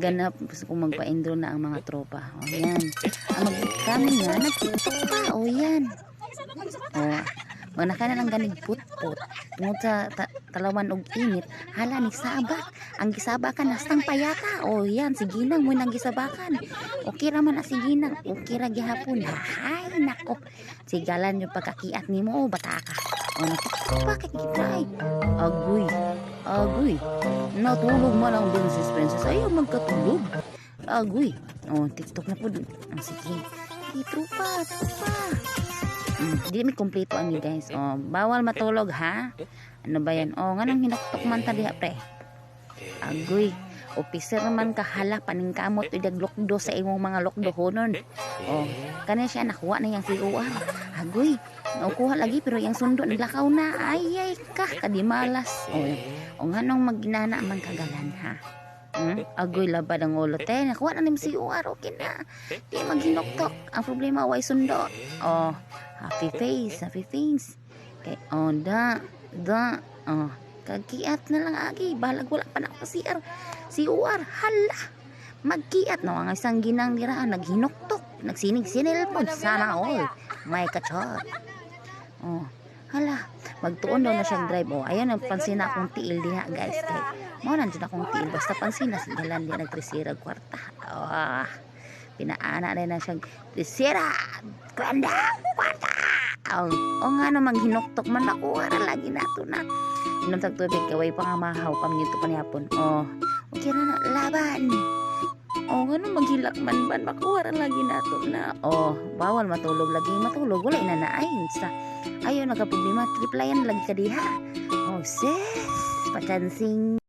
ganap kung magpa-endro na ang mga tropa. O yan. Ang magkami nga, nagputok pa. O yan. O, mga nakanan ang ganig put-put. Tungod sa talawan og init, hala ni sabak. Ang gisabakan nastang payata. O yan, si Ginang mo nang gisabakan. Okay raman na si Ginang. Okay ra gihapon. Hay, nako. Sigalan yung pagkakiat ni mo, bataka. O, bakit gitay? Agoy. Agoy. Natulog man ang Princess Princess. Ayaw magkatulog. Agoy. O, TikTok na po. Sige. Trupa. Di may kumpleto ani guys. Oh, bawal matulog ha. Ano ba yan? Oh, nganong hinuktok man ta diha pre. Agoy. Officer man ka hala paning kamot idag lokdo sa imong mga lokdohonon. Oh, kani siya nakuha na yang COR. Agoy. Kuha lagi pero yang sundo naglakaw na. Ay ka kadimalas. Oh, nganong maginana man kagalan ha. Agoy labad ang ulo te. Nakuha na nim COR. Okay na. Di maghinuktok. Ang problema way sundo. Oh, happy face. Okay, oh, oh, kagiat na lang agi. Balag wala pa na ako COR. Hala. Magkiat na ang isang Ginang niraan. Naghinuktok. Nagsinig-sinil po. Sana all. May kachot. Oh, hala. Magtuon daw na siyang drive. Oh, ayan ang pansin na akong tiil diha guys. Kay, mo nandiyan akong tiil. Basta pansin na sigalan di nagtrisira kwarta. Oh, pinaana rin na siyang trisira. Kwarta. Oh, nga namang hinuktok man ako. Ara lagi nato na. Inom tag tubig. Kaway pa nga mahaw. Paminito pa niyapon. Oh, okay na laban. Oh, nga namang maghilakman. Makuha lagi nato na. Oh, bawal matulog lagi. Matulog. Wala inanain sa ayaw nagkaproblema, triplayan lagi ka diha. Oh sis, pachansing.